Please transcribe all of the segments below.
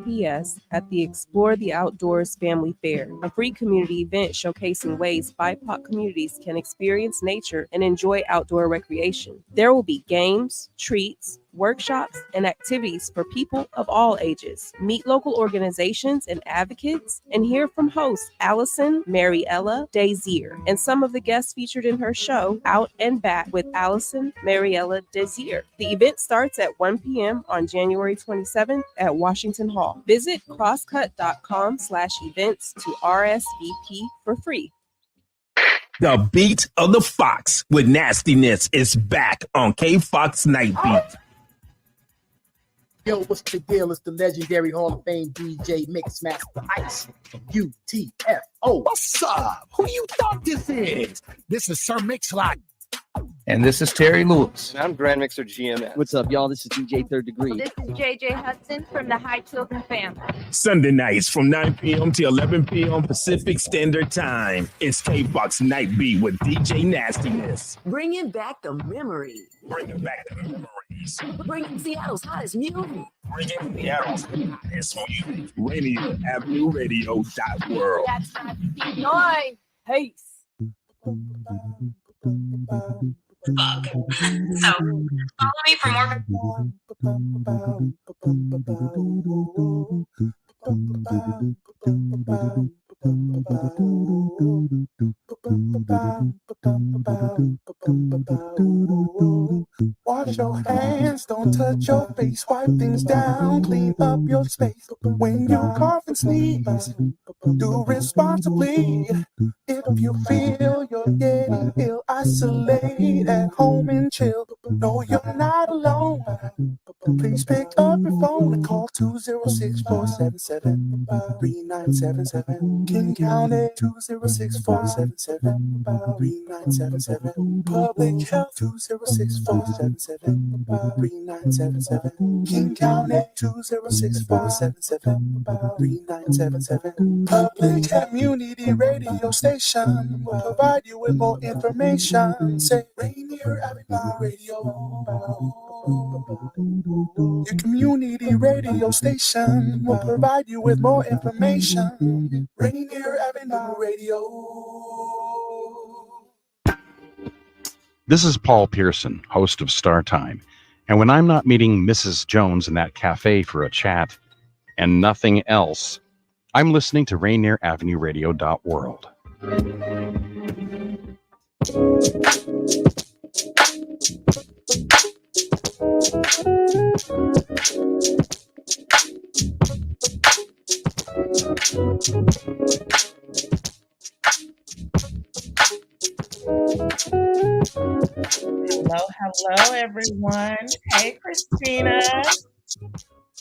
CPS at the Explore the Outdoors Family Fair, a free community event showcasing ways BIPOC communities can experience nature and enjoy outdoor recreation. There will be games, treats, workshops, and activities for people of all ages. Meet local organizations and advocates and hear from hosts Allison, Mariella, Dazier, and some of the guests featured in her show, Out and Back with Allison, Mariella, Dazier. The event starts at 1 p.m. on January 27th at Washington Hall. Visit crosscut.com/events to RSVP for free. The Beat of the Fox with Nastiness is back on K-Fox Night Beat. Yo, what's the deal? It's the legendary Hall of Fame DJ Mixmaster Ice from UTFO. What's up? Who you thought this is? This is Sir Mix-a-Lot. And this is Terry Lewis. And I'm Grand Mixer GMS. What's up, y'all? This is DJ Third Degree. This is JJ Hudson from the High Children family. Sunday nights from 9 p.m. to 11 p.m. Pacific Standard Time. It's K-Fox Night Beat with DJ Nastiness. Bringing back the memories. Bringing back the memories. Bringing Seattle's hottest music. Bringing Seattle's hottest music. Rainier Avenue Radio .world. That's not noise. Peace. Facebook. So follow me for more. Wash your hands, don't touch your face, wipe things down, clean up your space. When you cough and sneeze, do responsibly. If you feel you're getting ill, isolate at home and chill. No, you're not alone. Please pick up your phone and call 206-477-3977. King County 206-477-3977. Public Health 206-477-3977. King County 206-477-3977. Public Community Radio Station will provide you with more information. Say Rainier Avenue Radio. Your community radio station will provide you with more information. Rainier Avenue Radio. This is Paul Pearson, host of Star Time. And when I'm not meeting Mrs. Jones in that cafe for a chat and nothing else, I'm listening to Rainier Avenue Radio.world. Hello, everyone. Hey, Christina.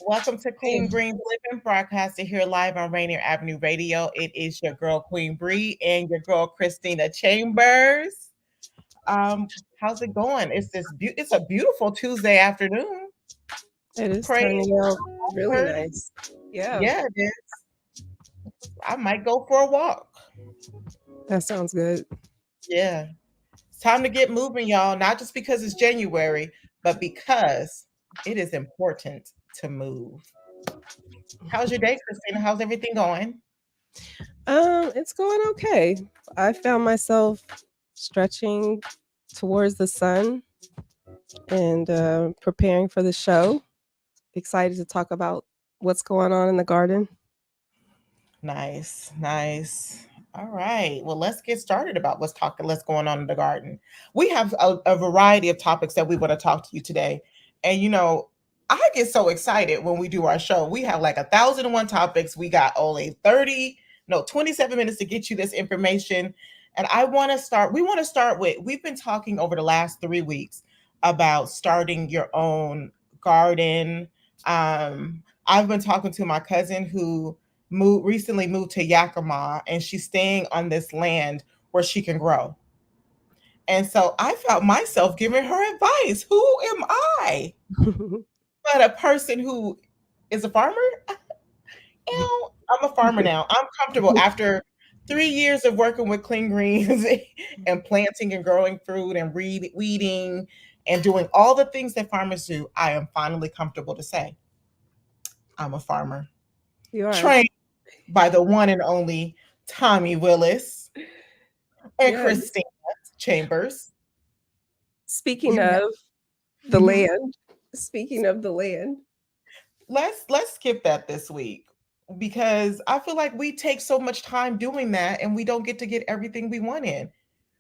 Welcome to Queen Bree's Living, broadcasted here live on Rainier Avenue Radio. It is your girl, Queen Bri, and your girl, Christina Chambers. How's it going? It's a beautiful Tuesday afternoon. It is turning out really nice. Yeah, it is. I might go for a walk. That sounds good. Yeah. It's time to get moving, y'all. Not just because it's January, but because it is important to move. How's your day, Christina? How's everything going? It's going okay. I found myself stretching towards the sun and preparing for the show. Excited to talk about what's going on in the garden. Nice. All right. Well, let's get started about what's going on in the garden. We have a variety of topics that we want to talk to you today. And, I get so excited when we do our show. We have like 1,001 topics. We got only 27 minutes to get you this information. And we want to start with, we've been talking over the last 3 weeks about starting your own garden. I've been talking to my cousin who recently moved to Yakima, and she's staying on this land where she can grow. And so I found myself giving her advice. Who am I? But a person who is a farmer. I'm a farmer now. I'm comfortable after 3 years of working with Clean Greens and planting and growing fruit and weeding and doing all the things that farmers do. I am finally comfortable to say I'm a farmer. You are. Trained by the one and only Tommy Willis and Yes. Christina Chambers. Speaking You of know- the Mhm. land, speaking of the land, Let's skip that this week because I feel like we take so much time doing that and we don't get to get everything we want in.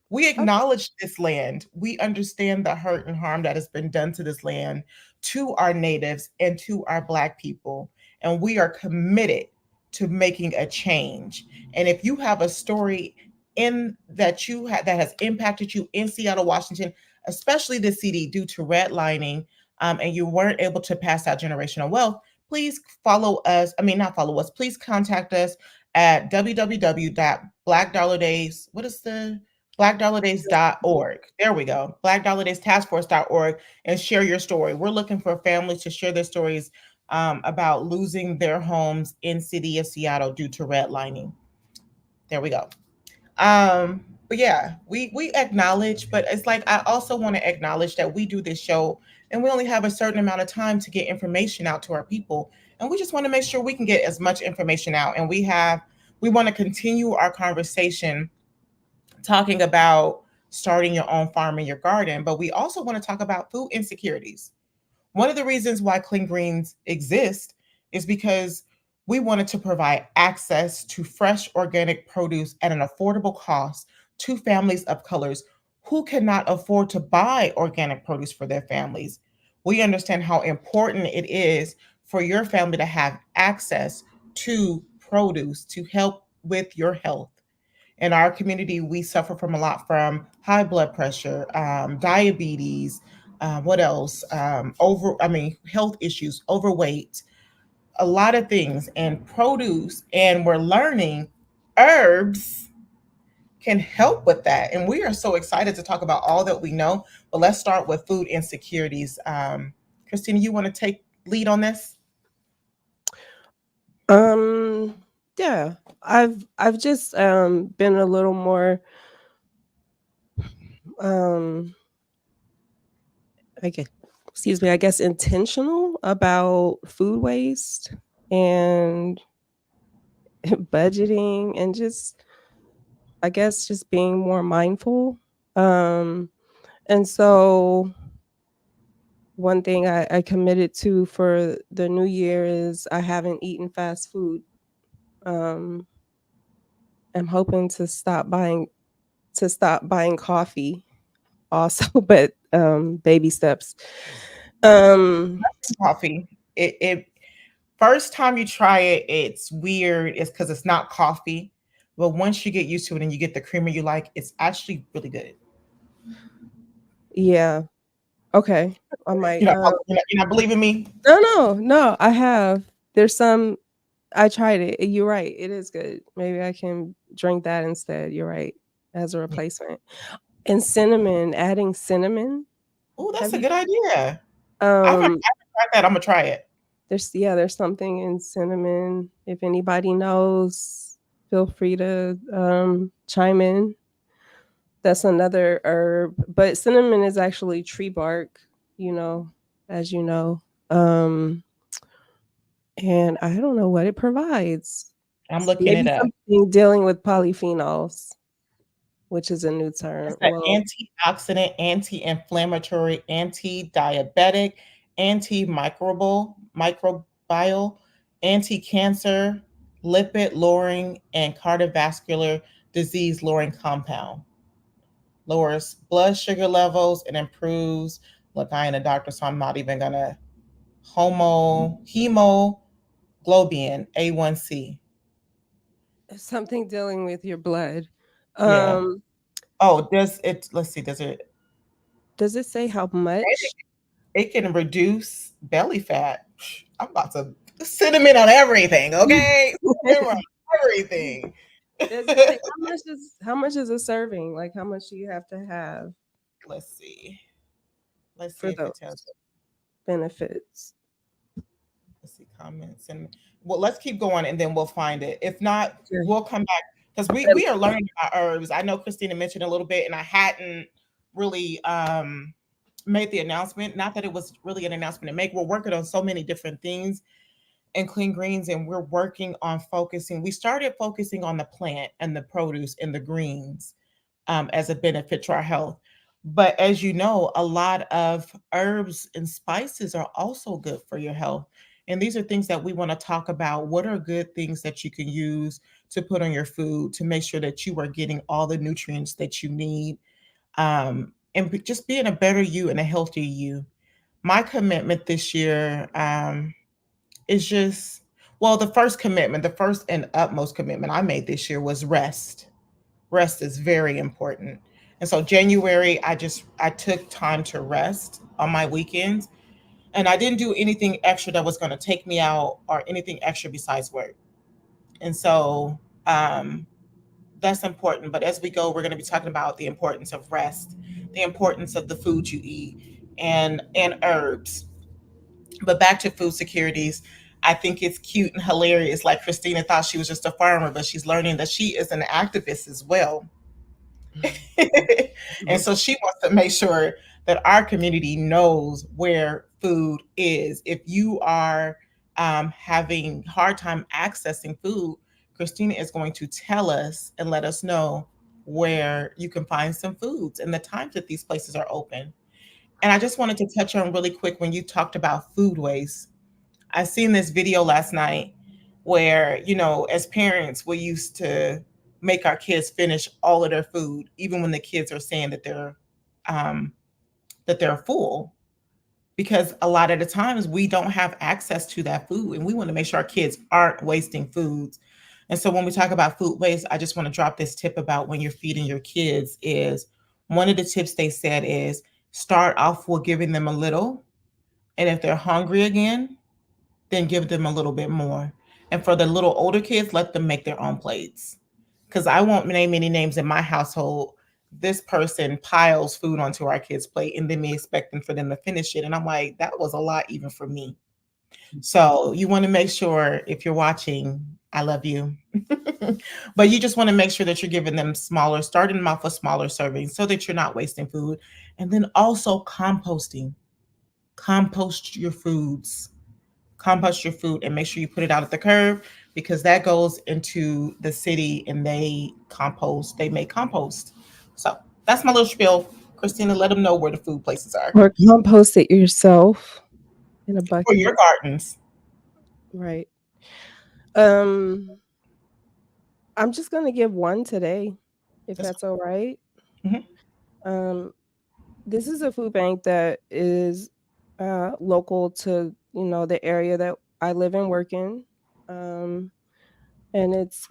We acknowledge this land. We understand the hurt and harm that has been done to this land, to our natives, and to our Black people. And we are committed to making a change. And if you have a story in that that has impacted you in Seattle, Washington, especially the CD due to redlining, and you weren't able to pass out generational wealth, please follow us. I mean, not follow us. Please contact us at www.blackdollardays. What is the blackdollardays.org. There we go. blackdollardaystaskforce.org, and share your story. We're looking for families to share their stories about losing their homes in city of Seattle due to redlining. There we go. But yeah, we acknowledge, but it's like I also want to acknowledge that we do this show and we only have a certain amount of time to get information out to our people. And we just want to make sure we can get as much information out. And we want to continue our conversation talking about starting your own farm in your garden, but we also want to talk about food insecurities. One of the reasons why Clean Greens exist is because we wanted to provide access to fresh organic produce at an affordable cost to families of colors who cannot afford to buy organic produce for their families. We understand how important it is for your family to have access to produce to help with your health. In our community, we suffer from a lot from high blood pressure, diabetes, what else? Health issues, overweight, a lot of things, and produce. And we're learning herbs can help with that. And we are so excited to talk about all that we know. But let's start with food insecurities. Christina, you want to take lead on this? Yeah, I've just been a little more I guess intentional about food waste and budgeting, and just being more mindful. And so one thing I committed to for the new year is I haven't eaten fast food. I'm hoping to stop buying coffee also, but baby steps. Coffee. It first time you try it, it's weird. It's because it's not coffee. But once you get used to it and you get the creamer you like, it's actually really good. Yeah. Okay. I might. You're not believing me? No. I have. There's some. I tried it. You're right. It is good. Maybe I can drink that instead. You're right. As a replacement. And cinnamon. Adding cinnamon. Oh, that's a good idea. I haven't tried that. I'm gonna try it. There's something in cinnamon. If anybody knows, feel free to chime in. That's another herb, but cinnamon is actually tree bark, as you know. And I don't know what it provides. I'm looking it up. Something dealing with polyphenols, which is a new term. It's an antioxidant, anti-inflammatory, anti-diabetic, antimicrobial, anti-cancer, lipid-lowering, and cardiovascular disease lowering compound. Lowers blood sugar levels and improves. Look, I ain't a doctor, so I'm not even gonna. Hemoglobin A1C. Something dealing with your blood. Yeah. Let's see. Does it say how much? It can reduce belly fat. I'm about to cinnamon on everything, okay? Everything. Like, how much is a serving? Like, how much do you have to have? Let's see for if those it tells benefits. Let's see comments, and let's keep going, and then we'll find it. If not, we'll come back because we are learning about herbs. I know Christina mentioned a little bit, and I hadn't really made the announcement. Not that it was really an announcement to make. We're working on so many different things. in Clean Greens, and we're working on focusing. We started focusing on the plant and the produce and the greens as a benefit to our health. But as you know, a lot of herbs and spices are also good for your health. And these are things that we want to talk about. What are good things that you can use to put on your food to make sure that you are getting all the nutrients that you need, and just being a better you and a healthier you. My commitment this year is just, well, the first commitment, the first and utmost commitment I made this year was rest. Rest is very important. And so January, I took time to rest on my weekends, and I didn't do anything extra that was going to take me out or anything extra besides work. And so that's important. But as we go, we're going to be talking about the importance of rest, the importance of the food you eat, and herbs. But back to food securities, I think it's cute and hilarious. Like Christina thought she was just a farmer, but she's learning that she is an activist as well. And so she wants to make sure that our community knows where food is. If you are having hard time accessing food, Christina is going to tell us and let us know where you can find some foods and the times that these places are open. And I just wanted to touch on really quick when you talked about food waste. I seen this video last night where, as parents, we used to make our kids finish all of their food, even when the kids are saying that they're full, because a lot of the times we don't have access to that food, and we want to make sure our kids aren't wasting foods. And so when we talk about food waste, I just want to drop this tip about when you're feeding your kids. Is one of the tips they said is start off with giving them a little, and if they're hungry again, then give them a little bit more. And for the little older kids, let them make their own plates. Because I won't name any names in my household. This person piles food onto our kids' plate, and then me expecting for them to finish it. And I'm like, that was a lot even for me. So you want to make sure, if you're watching, I love you. But you just want to make sure that you're giving them starting them off with smaller servings so that you're not wasting food. And then also composting. Compost your foods. Compost your food and make sure you put it out at the curb, because that goes into the city and they make compost. So that's my little spiel. Christina, let them know where the food places are. Or compost it yourself in a bucket. For your gardens. Right. I'm just going to give one today, if that's all right. Mm-hmm. This is a food bank that is local to, the area that I live and work in. And it's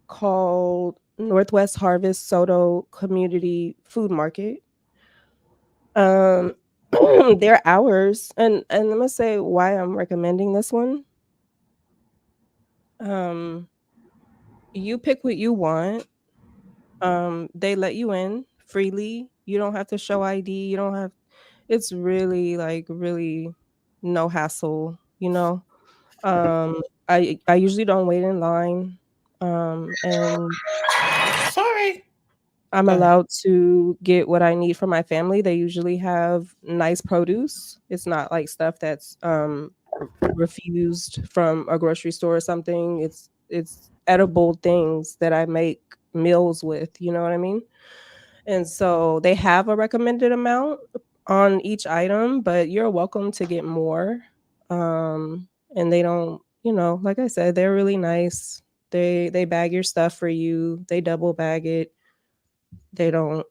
called Northwest Harvest Soto Community Food Market. Their hours, and I'm gonna say why I'm recommending this one. You pick what you want. They let you in freely. You don't have to show ID. You don't have. It's really really no hassle. I usually don't wait in line. And sorry, I'm allowed to get what I need for my family. They usually have nice produce. It's not like stuff that's refused from a grocery store or something. It's edible things that I make meals with, you know what I mean? And so they have a recommended amount on each item, but you're welcome to get more. And they don't, like I said, they're really nice. They bag your stuff for you. They double bag it. They don't,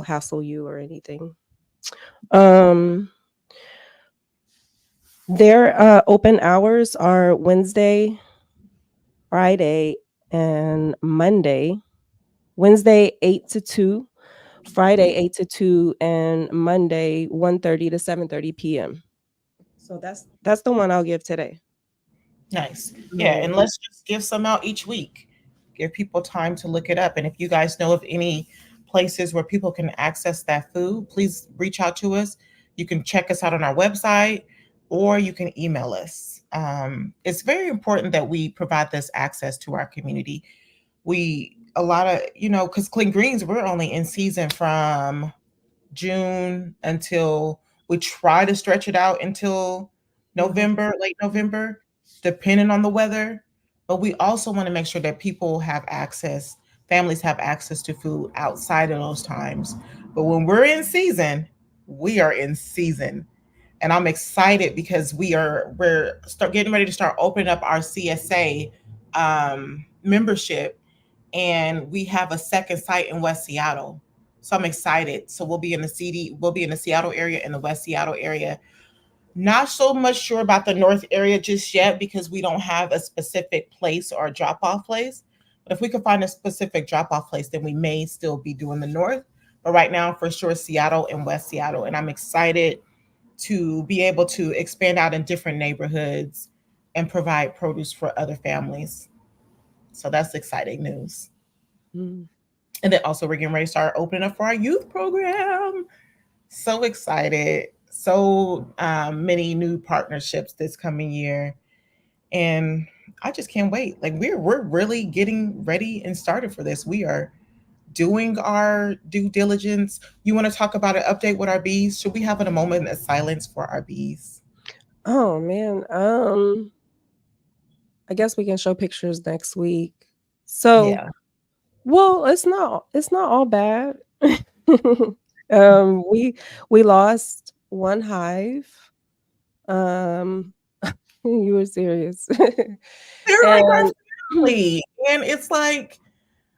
hassle you or anything. Their open hours are Wednesday, Friday, and Monday. Wednesday 8 to 2, Friday 8 to 2, and Monday 1:30 to 7:30 p.m. So that's the one I'll give today. Nice. Yeah, and let's just give some out each week. Give people time to look it up. And if you guys know of any places where people can access that food, please reach out to us. You can check us out on our website, or you can email us. It's very important that we provide this access to our community. Because Clean Greens, we're only in season from June until we try to stretch it out until November, late November. depending on the weather, but we also want to make sure that people have access, families have access to food outside of those times. But when we're in season, we are in season. And I'm excited because we're getting ready to start opening up our CSA membership, and we have a second site in West Seattle. So I'm excited. So we'll be in the Seattle area and the West Seattle area. Not so much sure about the North area just yet because we don't have a specific place or a drop-off place. But if we can find a specific drop-off place, then we may still be doing the North. But right now, for sure, Seattle and West Seattle. And I'm excited to be able to expand out in different neighborhoods and provide produce for other families. So that's exciting news. Mm. And then also we're getting ready to start opening up for our youth program. So excited. So many new partnerships this coming year. And I just can't wait. Like we're really getting ready and started for this. We are doing our due diligence. You want to talk about an update with our bees? Should we have a moment of silence for our bees? Oh man. I guess we can show pictures next week. So Yeah. well, it's not all bad. We lost one hive. You were serious. They're like our family. And it's like,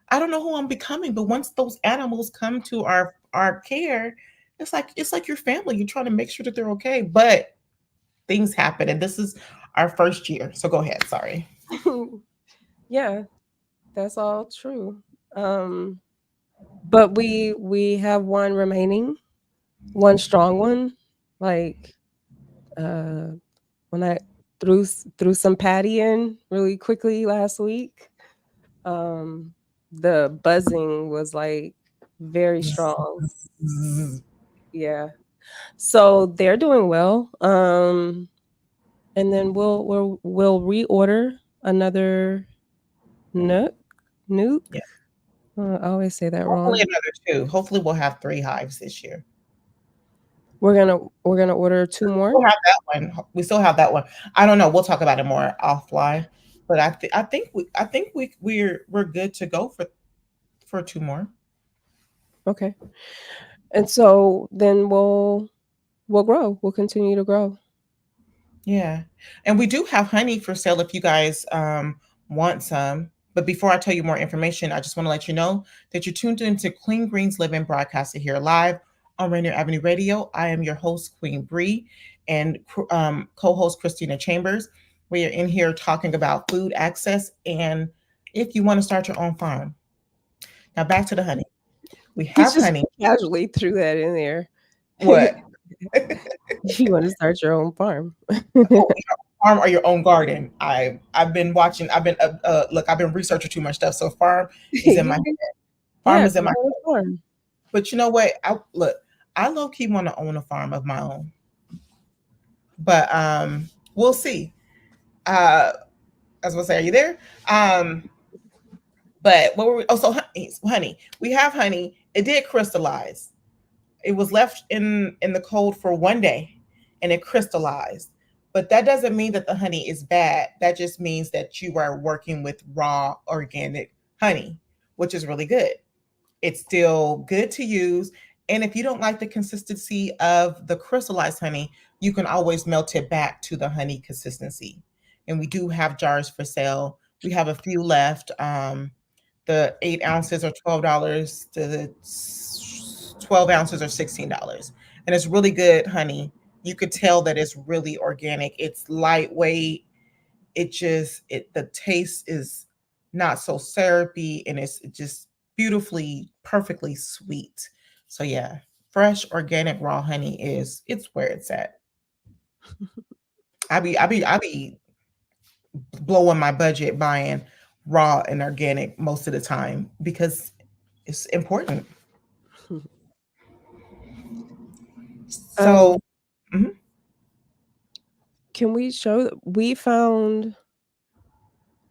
I don't know who I'm becoming, but once those animals come to our care, it's like your family. You're trying to make sure that they're okay. But things happen, and this is our first year. So go ahead. Sorry. Yeah, that's all true. But we have one remaining, one strong one. Like when I threw some patty in really quickly last week, the buzzing was like very strong. Yeah. So they're doing well. And then we'll reorder another nuke. Yeah. I always say that Hopefully wrong. another 2. Hopefully we'll have 3 hives this year. We're gonna order 2 more. We'll have that one. We still have that one. I don't know. We'll talk about it more offline. But I think we're good to go for 2 more. Okay. And so then we'll grow. We'll continue to grow. Yeah. And we do have honey for sale if you guys want some. But before I tell you more information, I just want to let you know that you're tuned into Queen Green's Living, broadcasted here live on Rainier Avenue Radio. I am your host, Queen Bri, and co-host Christina Chambers. We are in here talking about food access and if you want to start your own farm. Now back to the honey. We have Just honey. Casually threw that in there. What? If you want to start your own farm. Farm or your own garden. I've been researching too much stuff. So farm is in my head. Farm is in my head. Farm. But you know what? I low key want to own a farm of my own. But we'll see. As I was gonna say, are you there? But what were we? Oh, so honey. We have honey. It did crystallize. It was left in the cold for 1 day, and it crystallized. But that doesn't mean that the honey is bad. That just means that you are working with raw organic honey, which is really good. It's still good to use. And if you don't like the consistency of the crystallized honey, you can always melt it back to the honey consistency. And we do have jars for sale. We have a few left. The 8 ounces are $12. The 12 ounces are $16. And it's really good honey. You could tell that it's really organic. It's lightweight. The taste is not so syrupy, and it's just beautifully, perfectly sweet. So yeah, fresh, organic, raw honey it's where it's at. I be blowing my budget buying raw and organic most of the time because it's important. So can we show? We found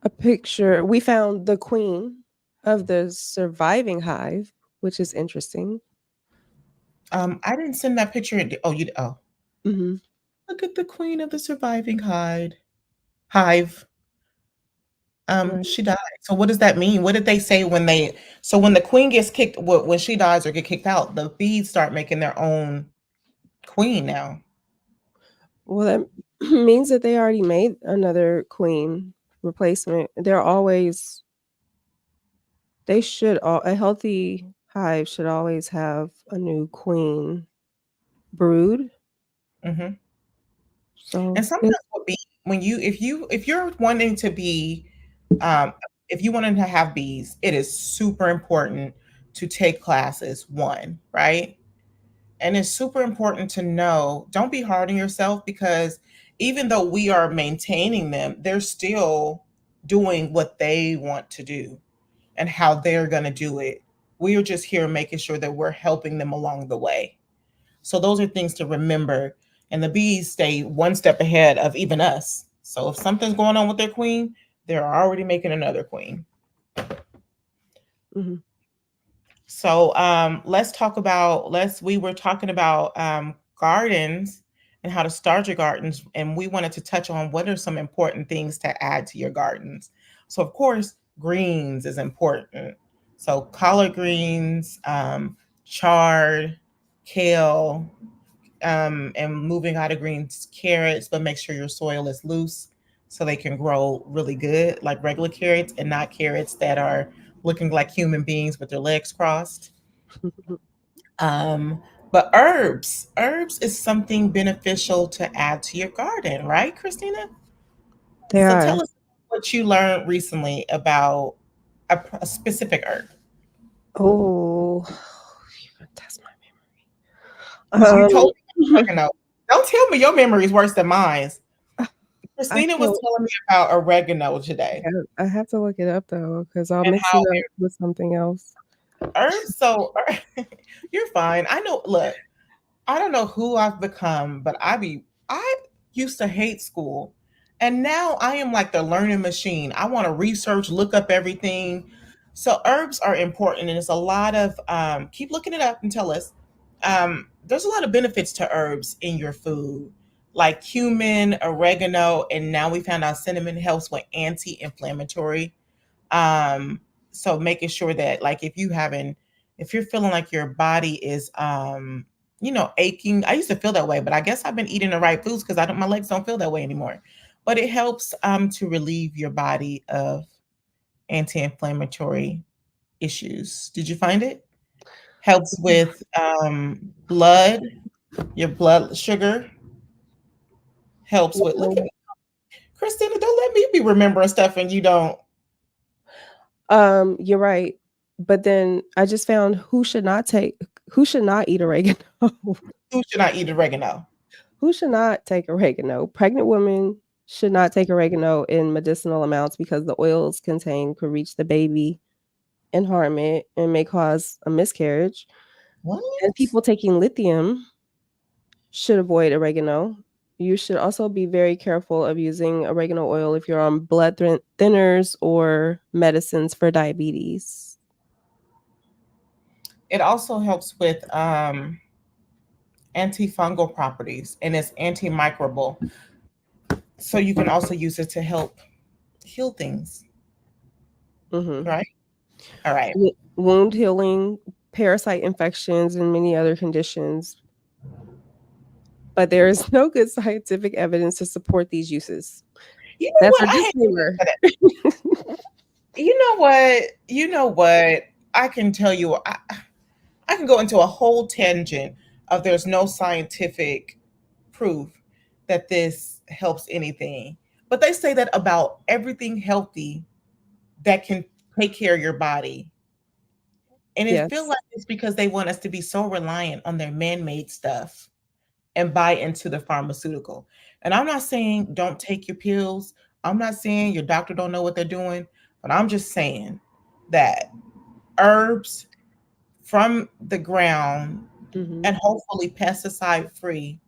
a picture. We found the queen of the surviving hive, which is interesting. I didn't send that picture. Oh, you. Oh, Mm-hmm. Look at the queen of the surviving hive. hive, Right. she died. So what does that mean? What did they say when when the queen gets kicked, when she dies or get kicked out, the bees start making their own queen now? Well, that means that they already made another queen replacement. A healthy hive should always have a new queen brood. Mm-hmm. So And sometimes what bee, if you're wanting to be, if you wanted to have bees, it is super important to take classes, one, right? And it's super important to know, don't be hard on yourself, because even though we are maintaining them, they're still doing what they want to do and how they're going to do it. We are just here making sure that we're helping them along the way. So those are things to remember. And the bees stay one step ahead of even us. So if something's going on with their queen, they're already making another queen. Mm-hmm. So we were talking about gardens and how to start your gardens. And we wanted to touch on what are some important things to add to your gardens. So of course, greens is important. So collard greens, chard, kale, and moving out of greens, carrots, but make sure your soil is loose so they can grow really good, like regular carrots, and not carrots that are looking like human beings with their legs crossed. But herbs is something beneficial to add to your garden, right, Christina? They So are. tell us what you learned recently about a specific herb. Oh, that's my You memory. told me oregano. Don't tell me your memory is worse than mine. Christina was telling me about oregano today. I have to look it up though, because I'll And mix it up with something else. Herbs, so you're fine. I know. Look, I don't know who I've become, but I used to hate school, and now I am like the learning machine. I want to research, look up everything. So herbs are important, and it's a lot of keep looking it up and tell us. There's a lot of benefits to herbs in your food, like cumin, oregano, and now we found out cinnamon helps with anti-inflammatory. So making sure that, like, if you're feeling like your body is aching. I used to feel that way, but I guess I've been eating the right foods because my legs don't feel that way anymore. But it helps to relieve your body of anti-inflammatory issues. Did you find it? Helps with your blood sugar. Helps with, look at me, Christina, don't let me be remembering stuff and you don't. You're right. But then I just found who should not eat oregano. Who should not eat oregano? Who should not take oregano? Pregnant women should not take oregano in medicinal amounts because the oils contained could reach the baby and harm it and may cause a miscarriage. What? And people taking lithium should avoid oregano. You should also be very careful of using oregano oil if you're on blood thinners or medicines for diabetes. It also helps with antifungal properties, and it's antimicrobial. So you can also use it to help heal things. Mm-hmm. Right? All right. Wound healing, parasite infections, and many other conditions. But there is no good scientific evidence to support these uses. You know That's what? a disclaimer. You know what? I can tell you, I can go into a whole tangent of there's no scientific proof that this helps anything. But they say that about everything healthy that can take care of your body. And it feels like it's because they want us to be so reliant on their man-made stuff and buy into the pharmaceutical. And I'm not saying don't take your pills. I'm not saying your doctor don't know what they're doing, but I'm just saying that herbs from the ground and hopefully pesticide free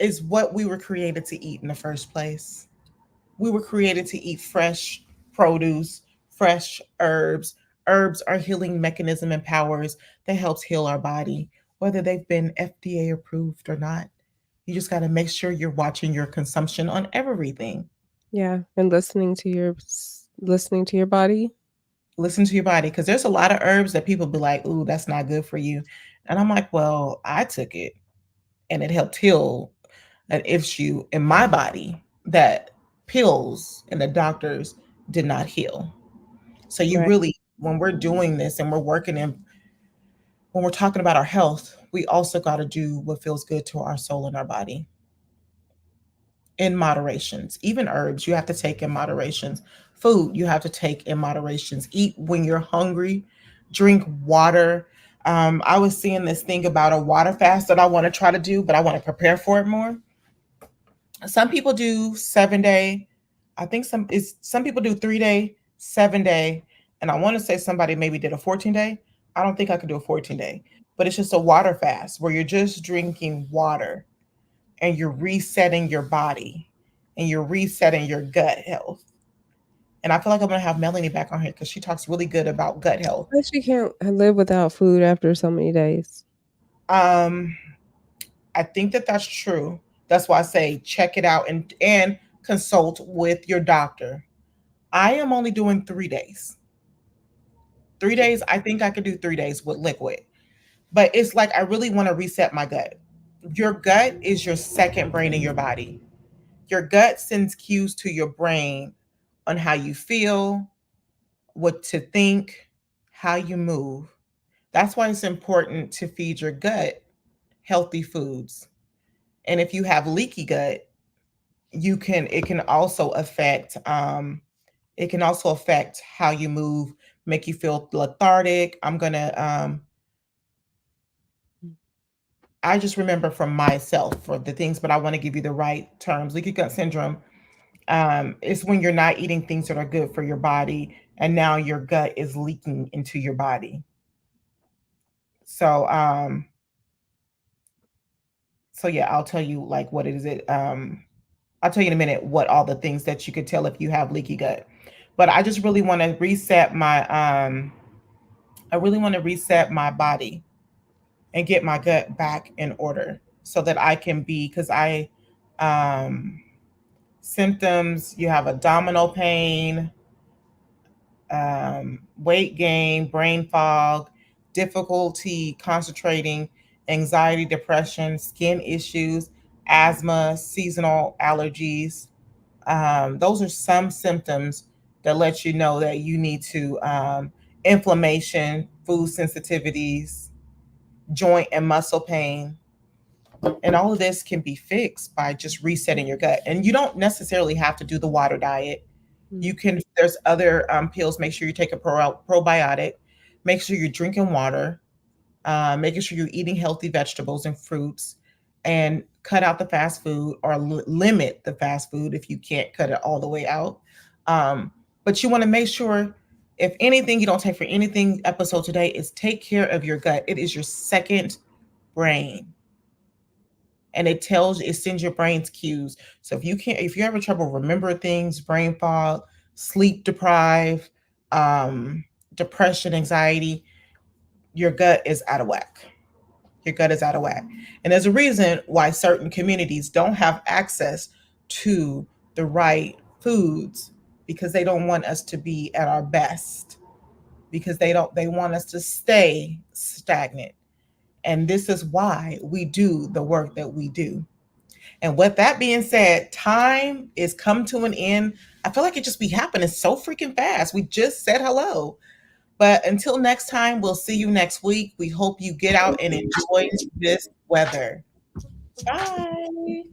is what we were created to eat in the first place. We were created to eat fresh produce, fresh herbs. Herbs are healing mechanism and powers that helps heal our body, whether they've been FDA approved or not. You just got to make sure you're watching your consumption on everything. Yeah, and listening to your body. Listen to your body, because there's a lot of herbs that people be like, "Ooh, that's not good for you," and I'm like, "Well, I took it, and it helped heal an issue in my body that pills and the doctors did not heal." So you Right. really, when we're doing this and we're working in, when we're talking about our health, we also got to do what feels good to our soul and our body in moderations. Even herbs you have to take in moderations. Food you have to take in moderations. Eat when you're hungry. Drink water. I was seeing this thing about a water fast that I want to try to do, but I want to prepare for it more. Some people do 7 day. I think some people do 3 day, 7 day, and I want to say somebody maybe did a 14 day. I don't think I could do a 14 day, but it's just a water fast where you're just drinking water and you're resetting your body and you're resetting your gut health. And I feel like I'm gonna have Melanie back on here because she talks really good about gut health. I actually can't live without food after so many days. Um, I think that that's true. That's why I say check it out and consult with your doctor. I am only doing 3 days. 3 days, I think I could do 3 days with liquid. But it's like I really want to reset my gut. Your gut is your second brain in your body. Your gut sends cues to your brain on how you feel, what to think, how you move. That's why it's important to feed your gut healthy foods. And if you have leaky gut, it can also affect how you move, make you feel lethargic. I just remember from myself for the things, but I want to give you the right terms. Leaky gut syndrome is when you're not eating things that are good for your body, and now your gut is leaking into your body. So, yeah, I'll tell you like what it is. I'll tell you in a minute what all the things that you could tell if you have leaky gut. But I just really want to reset my body and get my gut back in order so that I can be, because symptoms, you have abdominal pain, weight gain, brain fog, difficulty concentrating, anxiety, depression, skin issues, asthma, seasonal allergies. Those are some symptoms that let you know that you need to inflammation, food sensitivities, joint and muscle pain. And all of this can be fixed by just resetting your gut. And you don't necessarily have to do the water diet. There's other pills. Make sure you take a probiotic. Make sure you're drinking water. Making sure you're eating healthy vegetables and fruits, and cut out the fast food or limit the fast food if you can't cut it all the way out. But you want to make sure, if anything you don't take for anything episode today, is take care of your gut. It is your second brain. And it sends your brain's cues. So if you're having trouble remembering things, brain fog, sleep deprived, depression, anxiety, your gut is out of whack. Your gut is out of whack. And there's a reason why certain communities don't have access to the right foods, because they don't want us to be at our best, because they want us to stay stagnant. And this is why we do the work that we do. And with that being said, time is come to an end. I feel like it just be happening so freaking fast. We just said hello. But until next time, we'll see you next week. We hope you get out and enjoy this weather. Bye.